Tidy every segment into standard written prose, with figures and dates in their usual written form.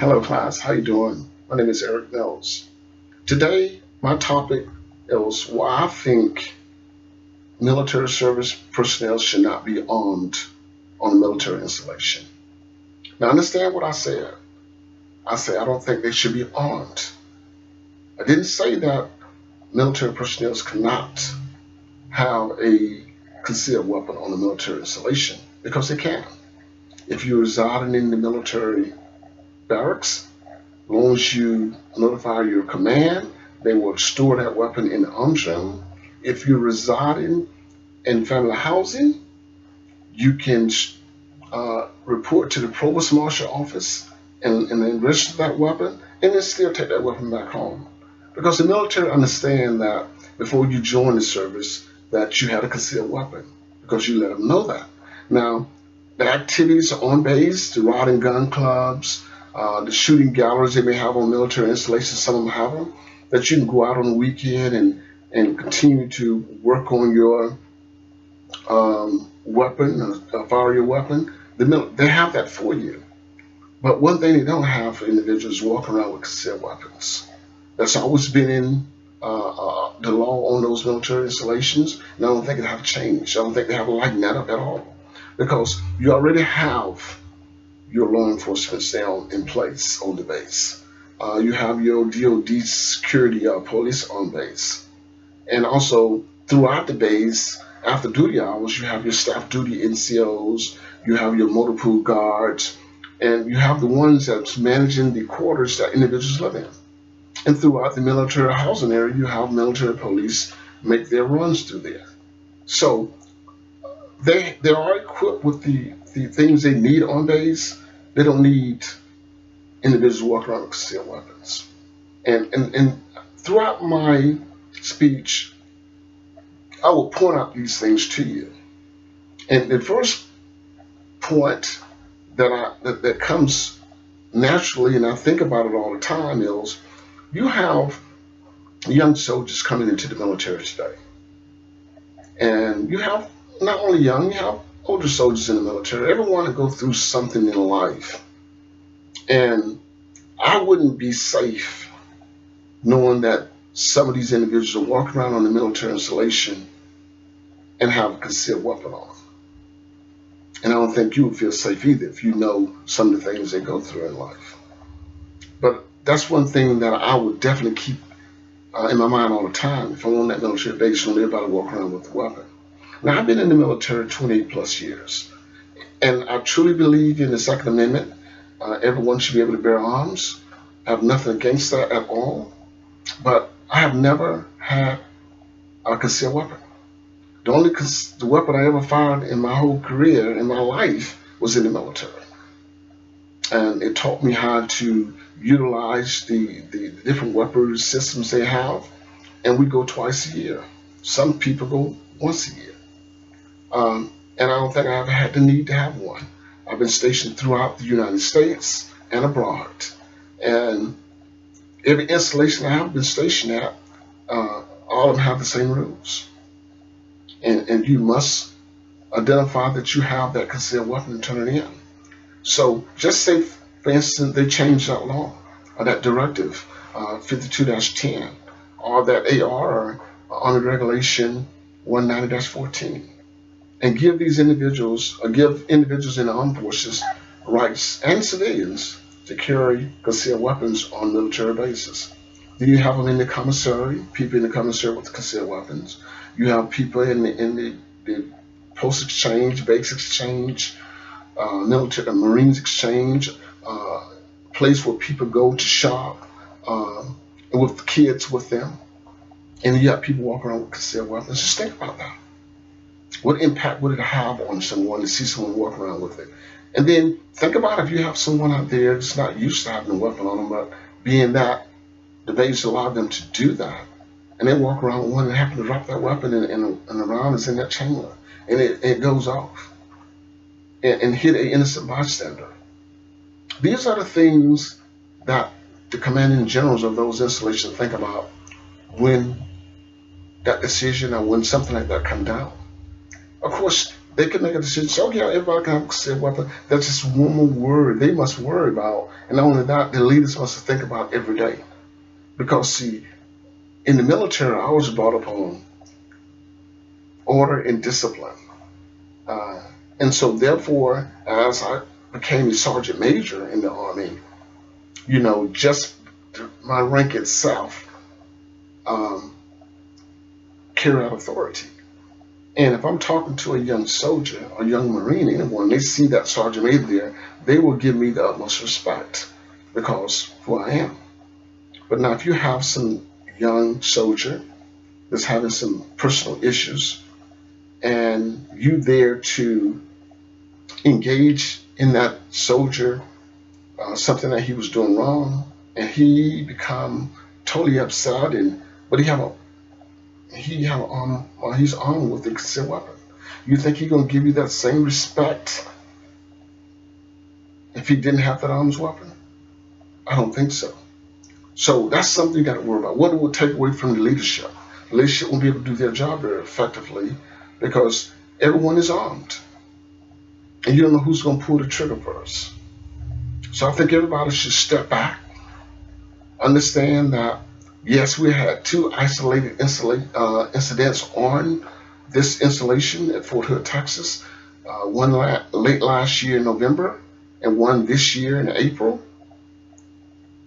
Hello class, how you doing? My name is Eric Mills. Today, my topic is why I think military service personnel should not be armed on a military installation. Now understand what I said. I said I don't think they should be armed. I didn't say that military personnel cannot have a concealed weapon on a military installation because they can. If you're residing in the military barracks, as long as you notify your command, they will store that weapon in the arms room. If you're residing in family housing, you can report to the provost marshal office and then register that weapon, and then still take that weapon back home. Because the military understand that before you join the service, that you had a concealed weapon, because you let them know that. Now, the activities on base, the rod and gun clubs, the shooting galleries they may have on military installations, some of them have them, that you can go out on the weekend and continue to work on your weapon, fire your weapon. They have that for you. But one thing they don't have for individuals walking around with concealed weapons. That's always been in the law on those military installations, and I don't think it have changed. I don't think they have lightened that up at all, because you already have your law enforcement down in place on the base. You have your DoD security police on base, and also throughout the base, after duty hours, you have your staff duty NCOs, you have your motor pool guards, and you have the ones that's managing the quarters that individuals live in. And throughout the military housing area, you have military police make their runs through there. So they are equipped with the things they need on base. They don't need individuals walking around with concealed weapons. And throughout my speech, I will point out these things to you. And the first point that comes naturally, and I think about it all the time, is you have young soldiers coming into the military today. And you have not only young, you have older soldiers in the military. Everyone go through something in life. And I wouldn't be safe knowing that some of these individuals are walking around on the military installation and have a concealed weapon on them. And I don't think you would feel safe either if you know some of the things they go through in life. But that's one thing that I would definitely keep in my mind all the time. If I'm on that military base, I don't everybody walk around with a weapon. Now, I've been in the military 28 plus years, and I truly believe in the Second Amendment. Everyone should be able to bear arms. I have nothing against that at all, but I have never had a concealed weapon. The weapon I ever fired in my whole career, in my life, was in the military. And it taught me how to utilize the different weaponry systems they have. And we go twice a year. Some people go once a year. And I don't think I ever had the need to have one. I've been stationed throughout the United States and abroad. And every installation I have been stationed at, all of them have the same rules. And you must identify that you have that concealed weapon and turn it in. So just say, for instance, they changed that law, or that directive, 52-10, or that AR, or Army Regulation 190-14, and give these individuals, or give individuals in the armed forces rights, and civilians, to carry concealed weapons on military bases. Then you have them in the commissary, people in the commissary with concealed weapons. You have people in the post exchange, base exchange, military Marines exchange, place where people go to shop, and with kids with them. And you have people walking around with concealed weapons. Just think about that. What impact would it have on someone to see someone walk around with it? And then think about if you have someone out there that's not used to having a weapon on them, but being that the base allowed them to do that, and they walk around with one and happen to drop that weapon and the round is in that chamber, and it goes off and hit an innocent bystander. These are the things that the commanding generals of those installations think about when that decision or when something like that comes down. Of course, They can make a decision. So yeah, everybody can have a concealed weapon. That's just one more word they must worry about. And not only that, the leaders must think about every day. Because see, in the military, I was brought up on order and discipline. Uh, and so therefore, as I became a sergeant major in the Army, just my rank itself um, carry out authority. And if I'm talking to a young soldier or young Marine, anyone, they see that sergeant major there, they will give me the utmost respect because of who I am. But now, if you have some young soldier that's having some personal issues, and you there to engage in that soldier something that he was doing wrong, and he become totally upset, but he have an arm, or he's armed with a concealed weapon. You think he's gonna give you that same respect if he didn't have that arms weapon? I don't think so. So that's something you got to worry about. What it will take away from the leadership. The leadership won't be able to do their job very effectively because everyone is armed, and you don't know who's gonna pull the trigger first. So I think everybody should step back, understand that yes, we had two isolated incidents on this installation at Fort Hood, Texas. One late last year in November, and one this year in April.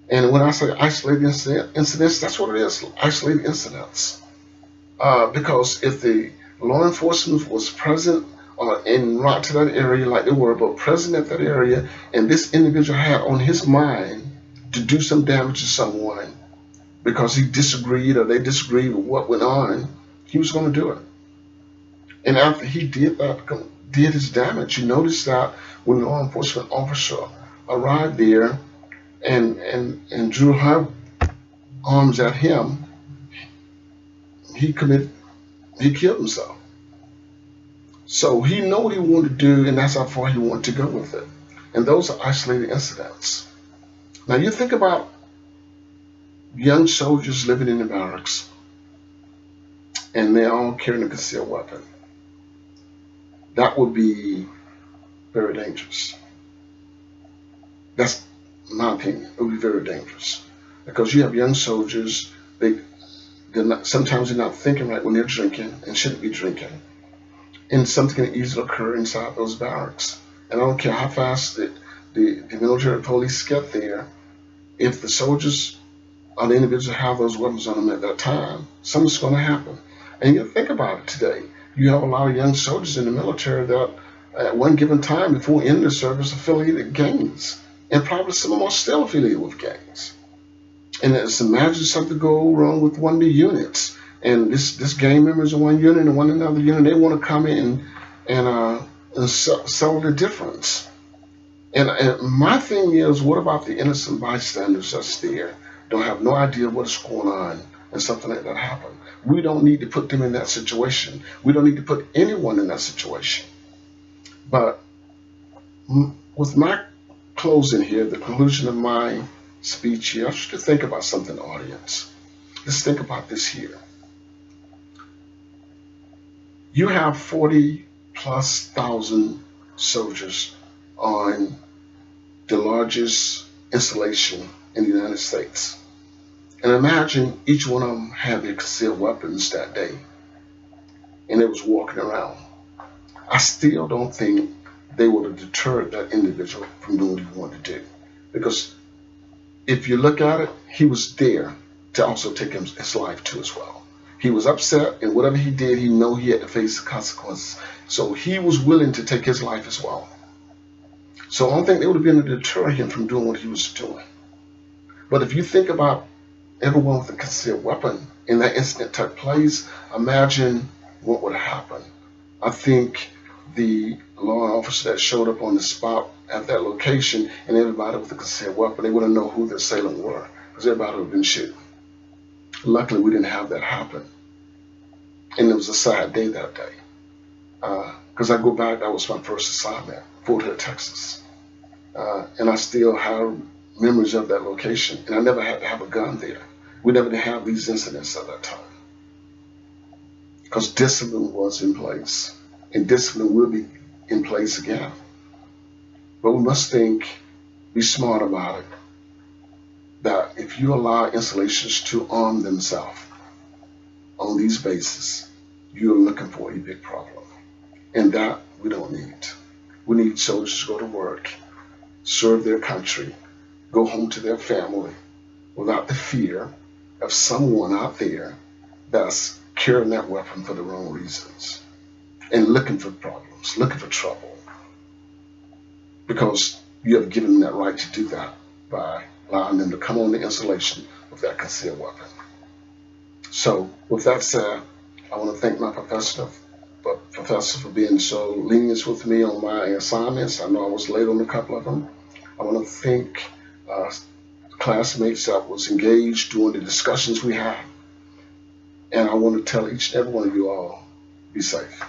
And when I say isolated incidents, that's what it is, isolated incidents. Because if the law enforcement was present en route to that area like they were, but present at that area, and this individual had on his mind to do some damage to someone because he disagreed or they disagreed with what went on, he was going to do it. And after he did that, did his damage, you notice that when the law enforcement officer arrived there and drew her arms at him, he killed himself. So he knew what he wanted to do, and that's how far he wanted to go with it. And those are isolated incidents. Now you think about young soldiers living in the barracks, and they're all carrying a concealed weapon. That would be very dangerous. That's my opinion. It would be very dangerous because you have young soldiers. Sometimes they're not thinking right when they're drinking and shouldn't be drinking, and something can easily occur inside those barracks. And I don't care how fast the military police get there. If the soldiers or the individuals have those weapons on them at that time, something's going to happen. And you think about it today. You have a lot of young soldiers in the military that at one given time before ending the service affiliated gangs. And probably some of them are still affiliated with gangs. And just imagine something go wrong with one of the units. And this gang members in one unit and one another unit, they want to come in and settle the difference. And my thing is, what about the innocent bystanders that's there? Don't have no idea what's going on, and something like that happen. We don't need to put them in that situation. We don't need to put anyone in that situation. But with my closing here, the conclusion of my speech here, I want you to think about something, audience. Let's think about this here. You have 40,000+ soldiers on the largest installation in the United States. And imagine each one of them had their concealed weapons that day, and they was walking around. I still don't think they would have deterred that individual from doing what he wanted to do. Because if you look at it, he was there to also take his life too as well. He was upset, and whatever he did, he knew he had to face the consequences. So he was willing to take his life as well. So I don't think they would have been able to deter him from doing what he was doing. But if you think about everyone with a concealed weapon in that incident took place, imagine what would have happened. I think the law officer that showed up on the spot at that location and everybody with a concealed weapon, they wouldn't know who the assailant were because everybody would have been shooting. Luckily, we didn't have that happen. And it was a sad day that day. Because I go back, that was my first assignment, Fort Hood, Texas. And I still have memories of that location. And I never had to have a gun there. We never did have these incidents at that time. Because discipline was in place. and discipline will be in place again. But we must be smart about it, that if you allow installations to arm themselves on these bases, you're looking for a big problem. And that we don't need. We need soldiers to go to work, serve their country, go home to their family without the fear of someone out there that's carrying that weapon for the wrong reasons and looking for problems, looking for trouble, because you have given them that right to do that by allowing them to come on the installation with that concealed weapon. So with that said, I want to thank my professor for being so lenient with me on my assignments. I know I was late on a couple of them. I want to thank classmates that was engaged during the discussions we had. And I want to tell each and every one of you all, be safe.